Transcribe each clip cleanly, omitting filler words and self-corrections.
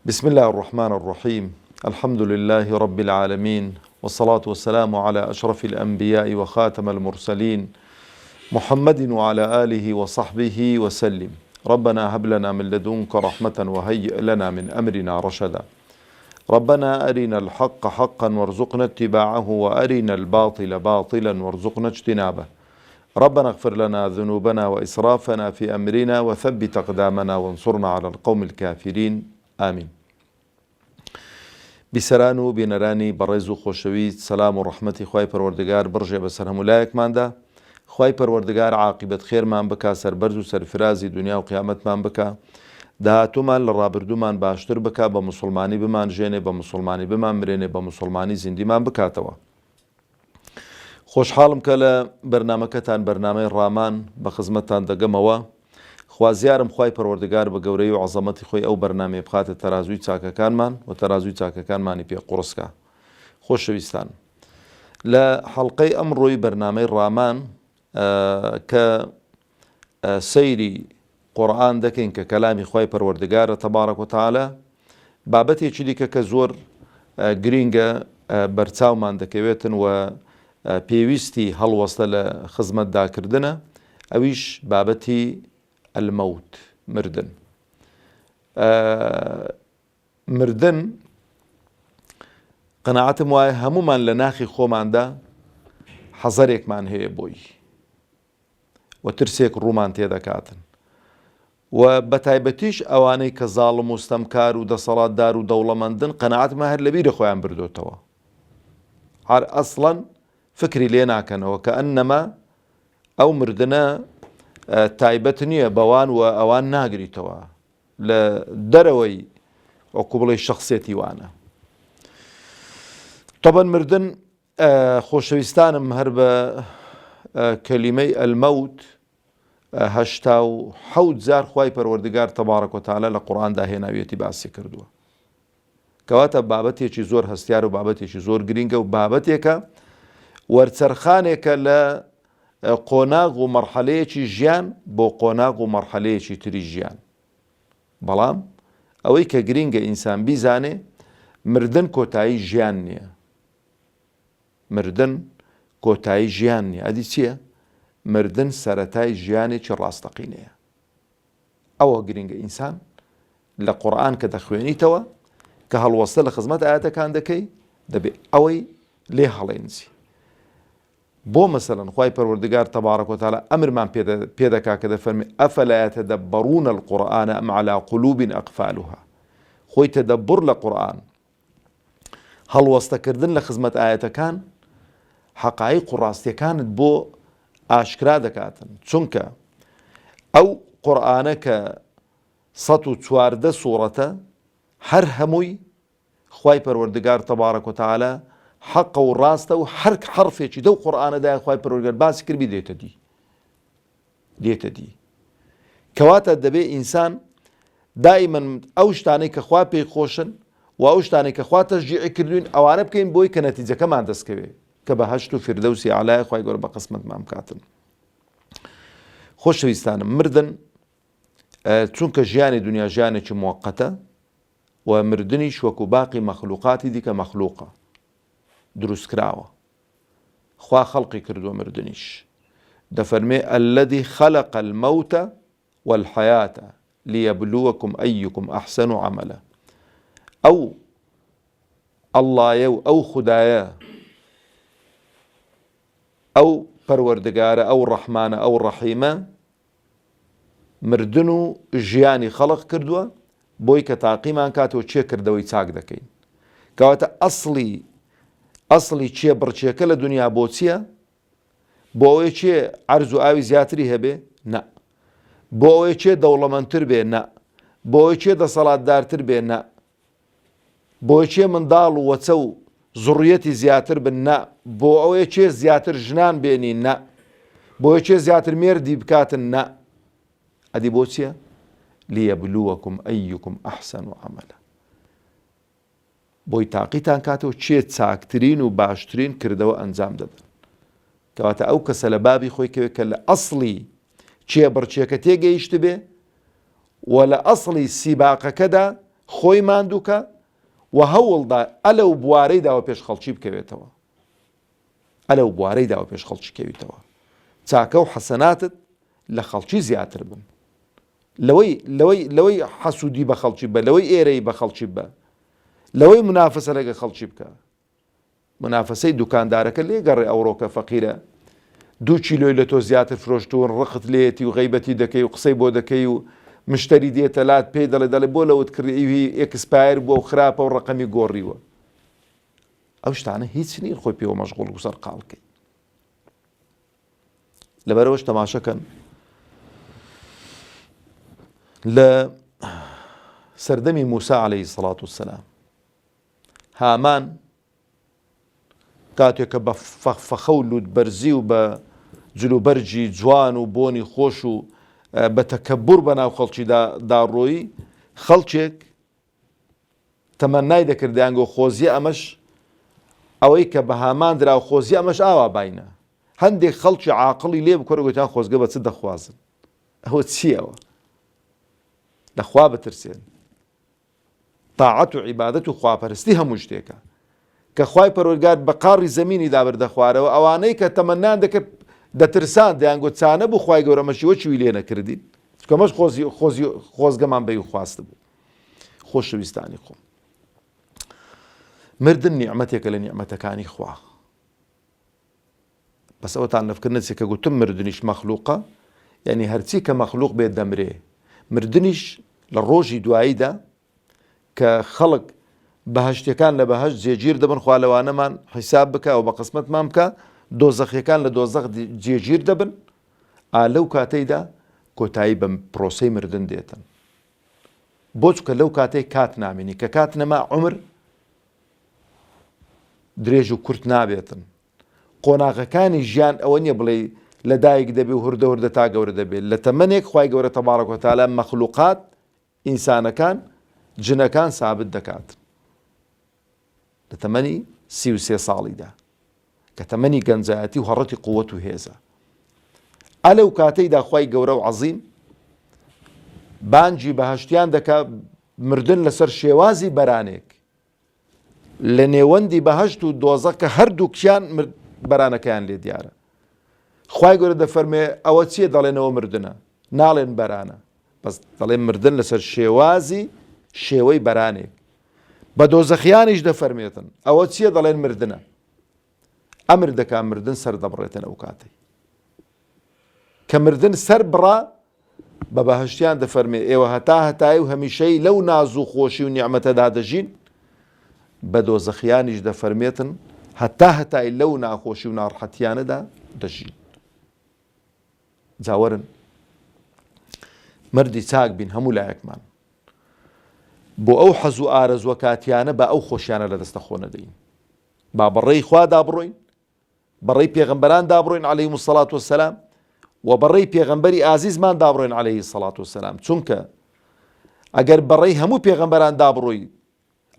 بسم الله الرحمن الرحيم. الحمد لله رب العالمين، والصلاة والسلام على أشرف الأنبياء وخاتم المرسلين محمد وعلى آله وصحبه وسلم. ربنا هب لنا من لدنك رحمة وهيئ لنا من أمرنا رشدا. ربنا أرنا الحق حقا وارزقنا اتباعه، وأرنا الباطل باطلا وارزقنا اجتنابه. ربنا اغفر لنا ذنوبنا وإسرافنا في أمرنا وثبت أقدامنا وانصرنا على القوم الكافرين. آمين. بسران و بینەرانی بەڕێز و خۆشەویست، سەلام و ڕەحمەتی خوای پەروەردگار بڕژێ بەسەر هەموو لایەکماندا. خوای پەروەردگار عاقبەت خێرمان بکا، سەربەرز و سەرفرازی دنیا و قیامەتمان بکا، داهاتوومان لە ڕابردوومان باشتر بکا، بە موسڵمانی بمان ژێنێ، بە موسڵمانی بمان مرێنێ، بە موسڵمانی زیندیمان بکاتەوە. خۆشحاڵم کە لە بەرنامەکەتان، بەرنامەی ڕامان بە خزمەتتان دەگەمەوە. خوازیارم خوای پەروەردگار بە گەورەی و عەزەمەتی خۆی ئەو بەرنامەی بخاتە تەرازووی چاکەکانمان و تەرازووی چاکەکانمانی پێ قوڕسکە. خۆشەویستان، لە حەڵقەی ئەمڕۆی بەرنامەی ڕامان کە سەیری قورئان دەکەین کە کەلامی خوای پەروەردگارە تەبارەک و تەعالە، بابەتێکی دیکە کە زۆر گرینگە بەرچاومان دەکەوێتن و پێویستی هەڵوەستە لە خزمەتداکردنە، ئەویش بابەتی المەوت، مردن. مردن قەناعەتم وایە هەمومان لە ناخی خۆماندا حەزەرێکمان هەیە بۆی و ترسێک ڕوومان تێدەکاتن، و بەتایبەتیش ئەوانەی کە زاڵم و ستەمکار و دەسەڵاتدار و دەوڵەمەندن قەناعەتمان هەر لەبیرە خۆیان بردوتەوە، هەر ئەسڵەن فکری لێ ناکەنەوە کە ئەنەما ئەو مردنە تایبەت نییە بەوان و ئەوان ناگریتەوە، لە دەرەوەی وەکو بڵێ شەخسێتی وانە. طبعا مردن خۆشەویستانم هەر بە کەلیمەی ئەلمەوت 87 جار خوای پەروەردگار تەبارەک و تەعالە لە قورئاندا هێناویەتی باسی کردووە، کەواتە بابەتێکی زۆر هەستیار و بابەتێکی زۆر گرینگە و بابەتێکە وەرچەرخانێکە لە قۆناغ و مەرحەلەیەکی ژیان بۆ قۆناغ و مەرحەلەیەکی تری ژیان. بەڵام ئەوەی کە گرینگە ئینسان بیزانێ، مردن کۆتایی ژیان نییە. مردن کۆتایی ژیان نییە. ئەدی چییە؟ مردن سەرەتای ژیانێکی ڕاستەقینەیە. ئەوە گرینگە ئینسان لە قورئان کە دەخوێنیتەوە، کە هەڵوەستە لە خزمەت ئاەتەکان دەکەی، دەبێت ئەوەی لێ هەڵێنجی. بۆ مەسەلەن خوای پەروەردگار تەبارەک و تەعالە ئەمرمان پێدەکا کە دەفەرمێ ئەفەلا یەتەدەبەڕونە القورئان ئەم عەلا قولوب ئەقفالها. خۆی تەدەبڕ لە قورئان، هەڵوەستەکردن لە خزمەت ئاەتەکان حەقایق و ڕاستیەکانت بۆ ئاشکرا دەکاتن، چونکە ئەو قورئانە کە 114 سوورەتە، هەر هەمووی خوای پەروەردگار تەبارەک و تەعالە حەق و ڕاستە، و هەر حرفێکی دەو قورئانەدا خوای پەروەردگار باسی کردی دێتە دی. کەواتە دەبێ ئینسان دائیمەن ئەو شتانەی کە خوا پێی خۆشن و ئەو شتانەی کە خوا تەشجیعی کردوین ئەوانە بکەین بۆی کە نەتیجەکەمان دەستکەوێ، کە بەهەشت و فیردەوسی ئەعلای خوای گەورە بە قسمەتمان بکاتن. خۆشەویستانم، مردن چونکە ژیانی دنیا ژیانێکی موقەتە، و مردنیش وەکو باقی مەخلوقاتی دیکە مەخلوقە، دروستکراوە، خوا خەڵقی کردووە مردنیش. دەفەرمێ الذي خلق الموت والحياة ليبلوكم أيكم أحسن عملا. ئەو ئەڵڵایە و ئەو خودایە، ئەو پەروەردگارە، ئەو ڕەحمانە، ئەو ڕەحیمە، مردن و ژیانی خەڵق کردووە بۆی کە تاقیمان کاتەوە چێ کردەوەی چاک دەکەین. کەواتە ئەسڵی چیە بڕچیەکە لە دنیا بۆ چییە؟ بۆ ئەوەی چێ عەرز و ئاوی زیاتری هەبێ؟ نە. بۆ ئەوەی چێ دەوڵەمەندتر بێ؟ نە. بۆ ئەوەی چێ دەسەڵاتدارتر بێ؟ نە. بۆ ئەوەی چێ منداڵ و وەچە و زوڕیەتی زیاتر بن؟ نە. بۆ ئەوەی چێ زیاتر ژنان بێنی؟ نە. بۆ ئەوەی چێ زیاتر مێردی بکاتن؟ نە. ئەدی بۆ چییە؟ لیەبلووەکم ئەیکم ئەحسەن عەمەلا. بۆی تاقیتان کاتەوە چێ چاکترین و باشترین کردەوە ئەنجام دەدەن. کەواتە ئەو کەسە لە بابی خۆی کەوێت کە لە ئەسڵی چێ بڕچێکە تێگەیشت بێ، و لە ئەسڵی سیباقەکەدا خۆی ماندووکە و هەوڵدا ئەلەو بوارەیداوە پێش خەڵکی بکەوێتەوە، ئەلەو بوارەیداوە پێش خەڵکی کەویتەوە، چاکە و حەسەناتت لە خەڵکی زیاتر بن، لەوەی حەسوودی بە خەڵکی بە، لەوەی ئێرەی بە خەڵکی بە، لەوەی منافەسە لەگە خەڵکی بکە. منافەسەی دوکاندارەکە لێگەڕێ ئەوڕۆکە فەقیرە 2 کیلۆی لە تۆ زیاتر فرۆشتوون، ڕقت لێتی و غیبەتی دەکەی و قسەی بۆ دەکەی و مشتری دێتە لات پێی دەڵێ بۆ لەوت کڕیوی ئێکسپایر بووە و خراپە و ڕقەمی گۆڕیوە. ئەو شتانە هیچ نین خۆی پێوە مەشغوڵ و سەر قاڵکەی. لەبەرەوەش تەماشەکەن لە سەردەمی موسا عەلەیهی سەڵات وسەلام هامان کاتێک کە بە فەخفەخە و لووتبەرزی و بە جلوبەرجی جوان و بۆنی خۆش و بە تەکەببوور بەناو خەڵکیدا داڕۆیی، خەڵکێک تەمەنای دەکرد دەیانگۆ خۆزیە ئەمەش ئەوەی کە بە هامان درا و خۆزیە ئەمەش ئاوا باینە. هەندێک خەڵکی عاقڵی لێ بکۆرە گوتیان خۆزگە بە چ دەخوازن؟ ئەوە چیەوە؟ لەخوا بترسێن. تاعەت و عیبادەت و خواپەرستی هەموو شتێکە کە خوای پەروەردگار بە قاڕی زەمینی دابردە خوارەوە. ئەوانەی کە تەمەنان دەکرد دەترسان دەیانگوت چانە بوو خوای گەورە مەشیوە چوی لێ نەکردین، کەمەش خۆزگەمان بەی و خواستە بوو. خۆشەویستانی خۆم، مردن نیعمەتێکە لە نیعمەتەکانی خوا. بەس ئەوەتان لەفکردنەچێک کە گوتم مردنیش مەخلوقە، یعنی هەرچی کە مەخلوق بێت دەمرێ. مردنیش لە ڕۆژی دواییدا کە خەڵک بەهەشتەکان لە بەهەشت جێگیر دەبن، خوا لەوانەمان حیساب بکە و بە قسمەتمان بکە، دۆزەخیەکان لە دۆزەخ جێگیر دەبن، لەو کاتەیدا کۆتایی بە پرۆسەی مردن دێتن. بۆ چکە لەو کاتەی کات نامێنی، کە کات نەما عومر درێژ و کورت نابێتن. قۆناغەکانی ژیان ئەوە نییە بڵێ لە دایک دەبێ و هوردە هوردە تا گەورە دەبێت. لە تەمەنێک خوای گەورە تەبارەکە و تەعالا مەخلوقات ئینسانەکان جنەکان سابت دەکات لە تەمەنی 33 ساڵیدا کە تەمەنی گەنجایەتی و هەڕەتی قووەت و هێزە. ئەلەو کاتەیدا خوای گەورە و عەزیم بانجی بەهەشتیان دەکات مردن لەسەر شێوازی بەرانێک لە نێوەندی بەهەشت و دۆزەخ کە هەردووکیان بەرانەکەیان لێ دیارە. خوای گەورە دەفەرمێ ئەوە چییە؟ دەڵێنەوە مردنە، ناڵێن بەرانە، بەس دەڵێن مردن لەسەر شێوازی شێوەی بەرانێک. بە دۆزەخیانیش دەفەرمێتن ئەوە چییە؟ دەڵێن مردنە. ئەمر دەکا مردن سەر دەبڕێتن ئەو کاتەی کە مردن سەر بڕا بە بەهەشتیان دەفەرمێ ئێوە هەتا هەتایی و هەمیشەی لەو ناز و خۆشی و نیعمەتەدا دەژین. بە دۆزەخیانیش دەفەرمێتن هەتا هەتایی لەو ناخۆشی و ناڕحەتیانەدا دەژین. جاوەرن مردی چاک بین هەموو لایەکمان بۆ ئەو حەز و ئارەزوە کاتیانە بە ئەو خۆشیانە لە دەستە خۆ نەدەین. با بەڕێی خوا دابڕۆین، بەڕێی پێغەمبەران دابڕۆین عەلەیهیمو سەڵات وەسەلام و بەڕێی پێغەمبەری ئازیزمان دابڕۆین عەلەیهی سەڵات وەسەلام. چونکە ئەگەر بەڕێی هەموو پێغەمبەران دابڕۆی،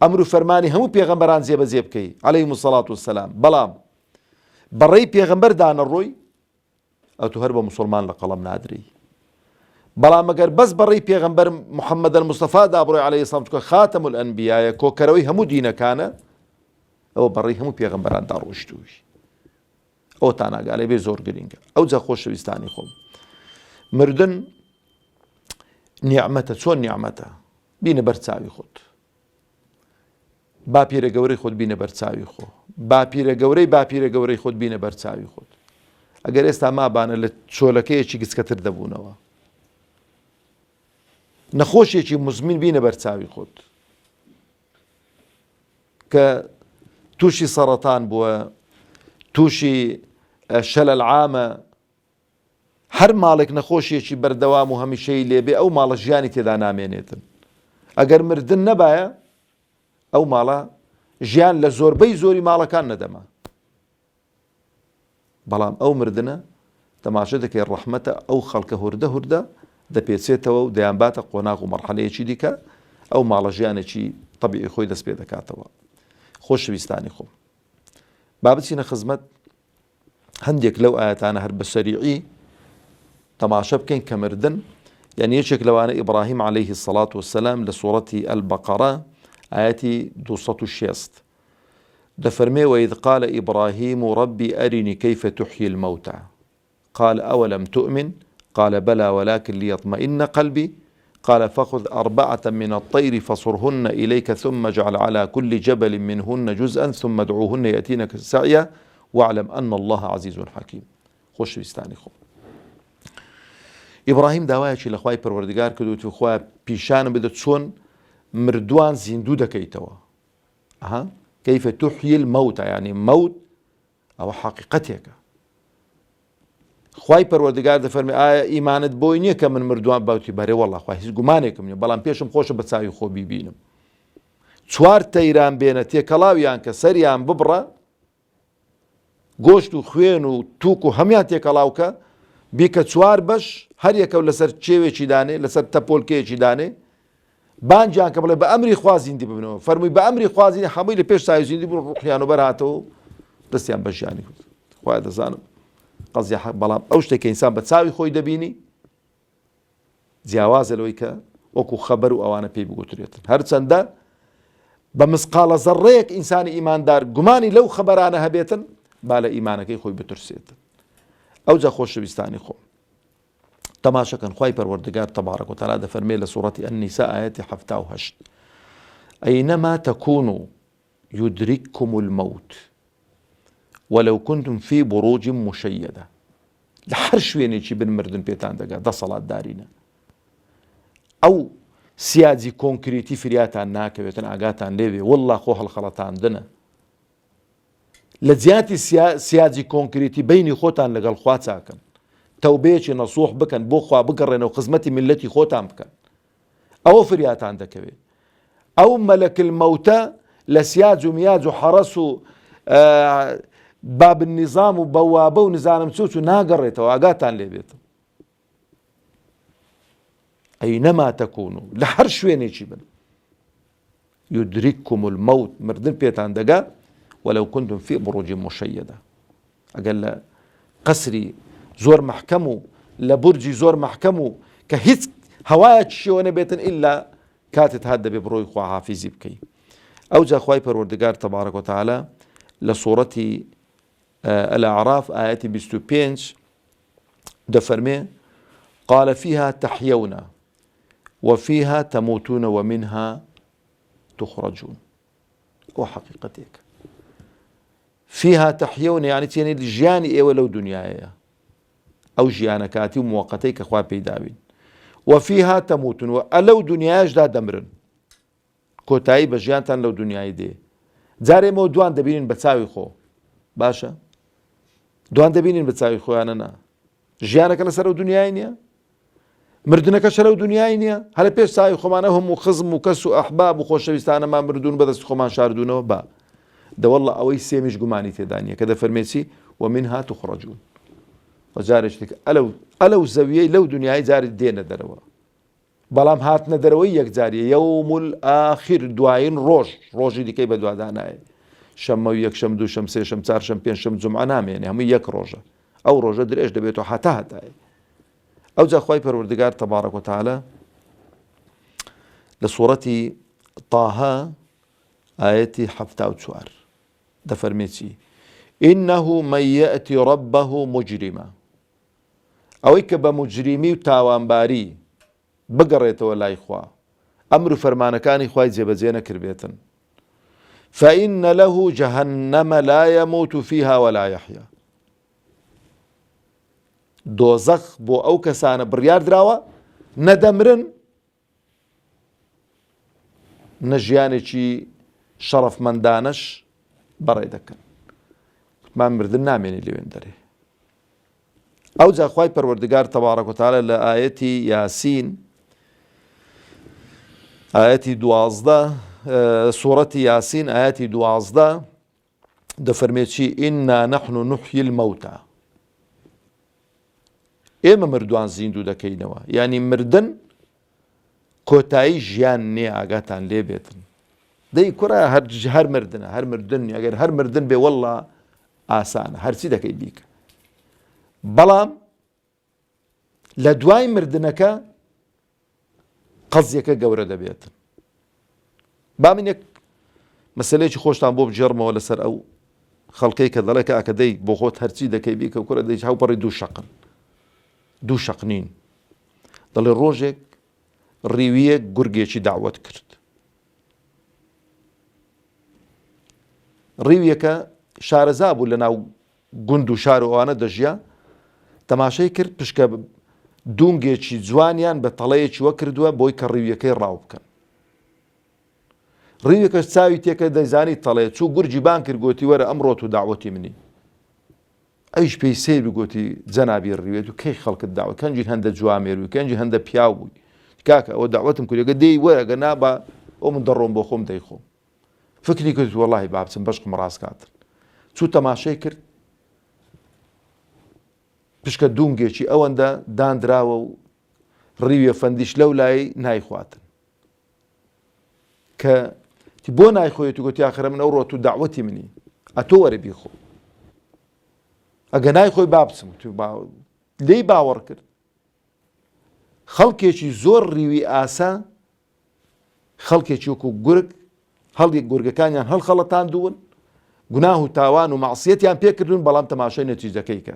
ئەمر و فەرمانی هەموو پێغەمبەران جێبەجێ بکەی عەلەیهیمو سەڵات وەسەلام، بەڵام بەڕێی پێغەمبەر دانەڕۆی، ئەو تو هەر بە موسڵمان لە قەڵەم نادرێی. بەڵام ئەگەر بەس بەڕێی پێغەمبەر محەممەد الموستەفا دابڕۆی عەلەیهی سەڵام، چونکە خاتەم الئەنبیایە، کۆکەرەوەی هەموو دینەکانە، ئەوە بەڕێی هەموو پێغەمبەران داڕۆیشتووی. ئەوە تا ناگالێ بێ زۆر گرینگە. ئەو جا خۆشەویستانی خۆم، مردن نیعمەتە. چۆن نیعمەتە؟ بینە بەرچاوی خۆت، باپیرە گەورەی خۆت بینە بەرچاوی خۆ، باپیرە گەورەی خۆت بینە بەرچاوی خۆت. ئەگەر ئێستا مابانە لە چۆلەکەیەکی گچکەتر دەبوونەوە، نەخۆشیێکی مزمین بینە بەرچاوی خۆت کە تووشی سەرەتان بووە، تووشی شەلەل عامە، هەر ماڵێک نەخۆشیێکی بەردەوام و هەمیشەی لێبێ، ئەو ماڵە ژیانی تێدا نامێنێتن. ئەگەر مردن نەبایە، ئەو ماڵە ژیان لە زۆربەی زۆری ماڵەکان نەدەما. بەڵام ئەو مردنە تەماشە دەکەی ڕەحمەتە، ئەو خەڵکە هوردە هوردە دەپێچێتەوە و دەیانباتە قۆناغ و مەرحەلەیەکی دیکە، ئەو ماڵە ژیانێکی طەبیعی خۆی دەست پێ دەکاتەوە. خۆشەویستانی خۆم، با بچینە خزمەت هەندێک لەو ئاەتانە هەر بە سەریعی تەماشە بکەین کە مردن يعني يشك لو أنا إبراهيم عليه الصلاة والسلام لسورة البقرة آياتي 206 دفرمي وإذ قال إبراهيم ربي أرني كيف تحيي الموتى قال أولم تؤمن قال بلى ولكن ليطمئن قلبي قال فخذ 4 من الطير فصرهن إليك ثم اجعل على كل جبل منهن جزءا ثم ادعوهن يأتينك سعيا واعلم أن الله عزيز حكيم. خوش ویستانی خۆ ئیبراهیم داوایەکی لە خوای پەروەردگار کردوتی خوا پیشانم بدە چۆن مردووان زیندوو دەکەیتەوە. كيف تحيي الموتى يعني موت أو حقيقتك خوای پەروەردگار دەفەرمێ ئایا ئیمانت بۆی نییە کە من مردووان باوتی بەرێ وەڵڵا خوای هیچ گومانێکم نییە بەڵام پێشم خۆشە بە چاوی خۆ بیبینم 4 تەیران بێنە تێکەڵاویان کە سەریان ببڕە گۆشت و خوێن و تووک و هەمیان تێکەڵاوکە بیکە 4 بەش هەر یەکەو لەسەر چێوێکی دانێ لەسەر تەپۆلکەیەکی دانێ بانجیان کە بڵێ بە ئەمری خوا زیندی ببنەوە فەرمووی بە ئەمری خوا زیندی هەمووی لە پێش چاوی زیندی بوون ڕوحیان و بەرهاتەوە دەستیان بەژیانی کرد. خوای دەزانم قەزیا بەڵام ئەو شتێک کە ئینسان بە چاوی خۆی دەبینی جیاوازە لەوەی کە وەکو خەبەر و ئەوانە پێی بگوترێتن هەرچەندە بە مسقالە زەڕەیەک ئینسانی ئیماندار گومانی لەو خەبەرانە هەبێتن با لە ئیمانەکەی خۆی بترسێتن. ئەوجا خۆشەویستانی خۆم تەماشەکەن خوای پەروەردگار تەبارەک و تەعالا دەفەرمێ لە سوورەتی النیساء ئایەتی 78 ئەینەما تەکوونوا یودریککم المەوت ولو كنتم في بروج مشيدة لە هەر شوێنێکی بنمردن پێتان دەگات دەسەڵاتدارینە ئەو سیاجی کۆنکریتی فریاتان ناکەوێتن ئاگاتان لێوێ وەڵڵا خۆ هەڵخەڵەتاندنە لە جیاتی سیاجی کۆنکریتی بینی خۆتان لەگەڵ خوا چاکەن تەوبەیەکی نەسوح بکەن بۆ خوا بگەڕێنەوە خزمەتی میلەتی خۆتان بکەن ئەوە فریاتان دەکەوێت. ئەو مەلەکل مەوتە لە سیاج و میاج و حەرەس و باب النظام و بەوابە و نزانم چوچ و ناگەڕێتەوە ئاگاتان لێبێتە ئەینەما تەکوونوا لە هەر شوێنێکی بن یودریککم المەوت مردن پێتان دەگات ولو كنتم في بروج مشيدة ئەگەر لە قەسری زۆر محکەم و لە بورجی زۆر محکەم و کە هیچ هەوایەکی شێوە نەبێتن ئیلا کاتت هات دەبێ بڕۆی خوا حافیزی بکەی. ئەوجا خوای پەروەردگار تەبارەک و تەعالا لە سوورەتی الأعراف آياتي 25 دفرمي قال فيها تحيون وفيها تموتون ومنها تخرجون وحقيقتك فيها تحيون يعني تيني الجياني ايه ولو دنيايا او جيانكاتي وموقتيك اخوان بيداوين وفيها تموتون ولو دنياش دا دمرن كوتاي بجيانتان لو دنياي دي جاري مودوان دبينين بتساوي خو باشا دوان دەبینین بە چاوی خۆیانە نا ژیانەکە لەسەر ئەو دنیای نییە مردنەکەش لەو دنیای نییە هەر پێش چاوی خۆمانە هەموو خزم و کەس و ئەحباب و خۆشەویستانەمان مردوون بەدەست خۆمان شاردوونەوە با دەوەڵڵا ئەوەی سێمیش گومانی تێدا نییە کە دەفەرمێ ومنها تخرجون وەجارێک ئەلەو زەویەی لەو دنیای جاری دێنە دەرەوە بەڵام هاتنە دەرەوەی یەکجاریە یەوم الآخر دوایین ڕۆژی دیکەی بە دوادانایە شەممە و یەکشەم دووشەم سێشەم چارشەم پێنجشەم جومعە نامێنێ هەمووی یەک ڕۆژە ئەو ڕۆژە درێژ دەبێتەوە هەتایە. ئەوجا خوای پەروەردگار تەبارەک و تەعالا لە سوورەتی طاها ئایەتی 74 دەفەرمێ چی إنه من يأتي ربه مجرما ئەوەی کە بە مجریمی و تاوانباری بگەڕێتەوە لای خوا ئەمر و فەرمانەکانی خوای جێبەجێ نەکردبێتن فإن له جهنم لا يموت فيها ولا يحيا دۆزەخ بۆ ئەو کەسانە بڕیار دراوە نەدەمرن نە ژیانێکی شەڕەفمەندانەش بەڕێ دەکەن وتمان مردن نامێنی لەوێن دەرێ. ئەوجا خوای پەروەردگار تەبارەک و تەعالا لە ئایەتی یاسین ئایەتی 12 سوورەتی یاسین ئایەتی 12 دەفەرمێ چی ئینا نەحن نحیی المەوتە ئێمە مردووان زیندوو دەکەینەوە یعنی مردن کۆتایی ژیان نییە ئاگاتان لێ بێتن دەی کوڕە هەر مردنە هەر مردن ئەگەر هەر مردن بێ وەڵڵا ئاسانە هەرچی دەکەی بیکە بەڵام لە دوای مردنەکە قەزیەکە گەورە دەبێتن. با من یەک مەسەلەیەکی خۆشتان بۆ بجێڕمەوە لەسەر ئەو خەڵکەی کە دەڵێ کە ئەکەدەی بۆ خۆت هەرچی دەکەی بیکە و کوڕە دەی هاوپەڕی دوو شەق نین. دەڵێ ڕۆژێک ڕیویەک گورگێکی داوەت کرد. ڕیویەکە شارەزا بوو لە ناو گوند و شار و ئەوانە دەژیا، تەماشای کرد پشکە دوونگێکی جوانیان بە تەڵەیەکی وە کردووە بۆی کە ڕیویەکەی ڕاو بکەن. ڕیویەکەش چاوی تێکە دەیزانی تەڵەیە چوو گورجی بان کرد گوتی وەرە ئەمڕۆ تو داوەتی منی. ئەویش پێی سیر بگوتی جەنابی ڕیوێت و کەی خەڵکت داوە کەنجی هەندە جوامێروی کەنجی هەندە پیاو بووی کاکە ئەوە داوەتم کردێگە دەی وەرەگە نابا ئەو من دەڕۆم بۆ خۆم دەیخۆم. فکری کرد وەڵاهی با بچم بەشقم ڕاستکاتن. چوو تەماشای کرد پشکە دوونگێکی ئەوەندە دانراوە و ڕیوێ فەندیش لەو لای نایخواتن کە بۆ نایخۆیەت و گوتی ئاخرە من ئەوڕۆ تو داوەتی منی ئەتۆ وەرە بیخۆ ئەگە نایخۆی با بچم لێی باوەڕ کرد. خەڵکێکی زۆر ڕیوی ئاسا خەڵکێکی وەکو گورگ هەڵێک گورگەکانیان هەڵخەڵەتان دوون گوناه و تاوان و مەعسیەتیان پێکردون بەڵام تەماشای نەتیجەکەی کە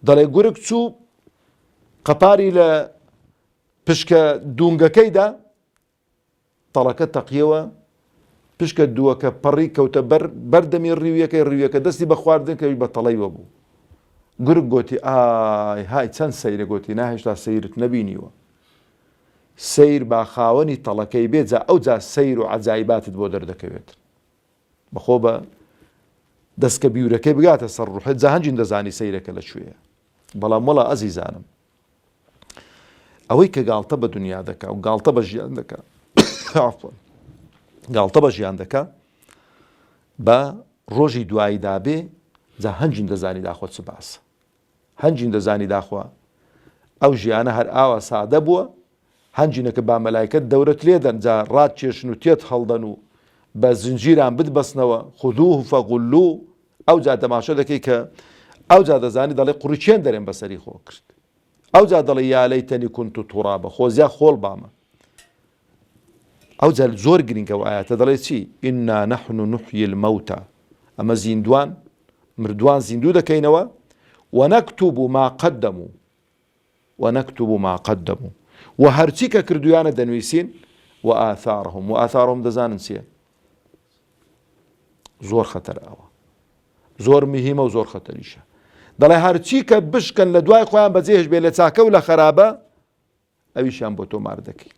دەڵێ گورگ چوو قەپاری لە پشکە دوونگەکەیدا تەڵەکە تەقیەوە پشکە دووەکە پەڕی کەوتە بەردەمی ڕیویەکە دەستی بە خواردن کەوی بە تەڵەیوە بوو. گورگ گوتی ئای های چەند سەیرە گوتی ناهێشتا سەیرت نەبینیوە. سەیر با خاوەنی تەڵەکەی بێت جا ئەو جا سەیر و عەجایباتت بۆ دەردەکەوێت. بەخۆ بە دەستکە بیورەکەی بگاتە سەر ڕوحت جا هەنجین دەزانی سەیرەکە لەکوێیە. بەڵام وەڵا ئەزیزانم ئەوەی کە گاڵتە بە دنیا دەکا و گاڵتە بە ژیان دەکا گاڵتە بە ژیان دەکا بە ڕۆژی دوایی دابێ جا هەنجین دەزانی داخۆ چ باسە. هەنجین دەزانی داخوا ئەو ژیانە هەر ئاوا سادە بووە هەنجینەکە با مەلایکەت دەورەت لێدەن جا ڕادکێشن و تێت هەڵدەن و بە زنجیران بتبەستنەوە خودوه فەغولوه ئەو جا تەماشا دەکەی کە ئەو جا دەزانی دەڵێ قوڕچێن دەرێن بەسەری خۆ کرد. ئەو جا دەڵێ یا لەیتەنی کونت توڕابە خۆزیا خۆڵ بامە. ئەو جا زۆر گرنگە و ئایەتە دەڵێ چی ئینا نەحن نحیی المەوتە ئەمە زیندوان مردوان زیندوو دەکەینەوە وەنەکتوب ما قەدەموا و هەرچی کە کردویانە دەنوویسین و ئاثارهم دەزانن چییە. زۆر خەتەرە ئەوە زۆر مهمە و زۆر خەتەریشە. دەڵێ هەرچی کە بشکن لە دوای خۆیان بەجێش بێ لە چاکە و لە خەرابە ئەویشیان بۆ تۆ مار دەکەی.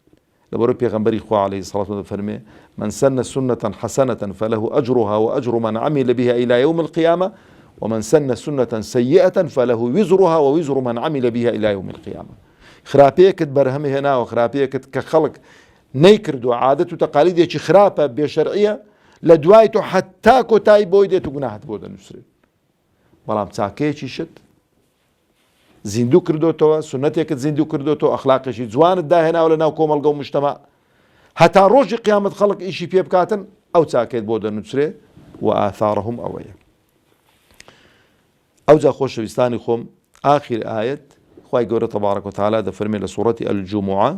لەبەرەوەی پێغەمبەری خوا عەلەیهی السەڵاتو وەسەلام دەفەرمێ من سن سنة حسنة فله أجرها وأجر من عمل بها إلى يوم القيامة ومن سن سنة سيئة فله وزرها ووزر من عمل بها إلى يوم القيامة. خراپەیەکت بەرهەمە هێناوە خراپەیەکت کە خەڵک نەیکردووە عادەت و تەقالیدێکی خراپە بێشەرعیە لە دوای تۆ حەتا کۆتایی بۆی دێت و گوناهت بۆ دەنووسرێت. بەڵام چاکەیەکی شت زیندوو کردوتەوە سنەتێکت زیندوو کردوتەوە ئەخلاقێکی جوانت داهێناوە لە ناو کۆمەڵگە و مجتەمع هەتا ڕۆژی قیامەت خەڵک ئیشی پێ بکاتن ئەو چاکەیت بۆ دەنووسرێ و ئاثارهم ئەوەیە. ئەو جا خۆشەویستانی خۆم ئاخر ئایەت خوای گەورە تەبارەک وتەعالە دەفەرمێ لە سوورەتی الجوموعە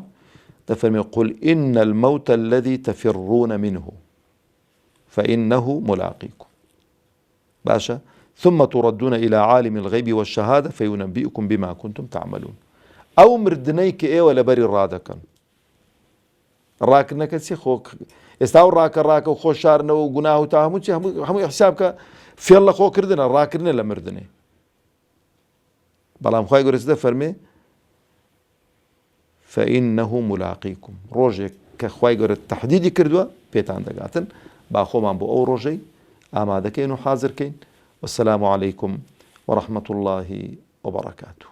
دەفەرمێ قل إن الموت الذي تفرون منه فإنه ملاقيكم باشا ثم تردون إلى عالم الغيب والشهادة فينبئكم بما كنتم تعملون. أو مردنەی کە ئێوە لەبەری ڕادەکەن ڕاکردنەکە چی خۆ ئێستا و ڕاکە و خۆشارنەوە و گوناه و تا هەمووی حساب کە فێڵ لە خۆکردنە ڕاکردنە لە مردنێ. بەڵام خوای گەورە دەفەرمێ فإنه ملاقيكم ڕۆژێک کە خوای گەورە تەحدیدی کردووە پێتان دەگاتن با خۆمان بۆ ئەو ڕۆژەی ئامادەکەین و حازرکەین. والسلام عليكم ورحمة الله وبركاته.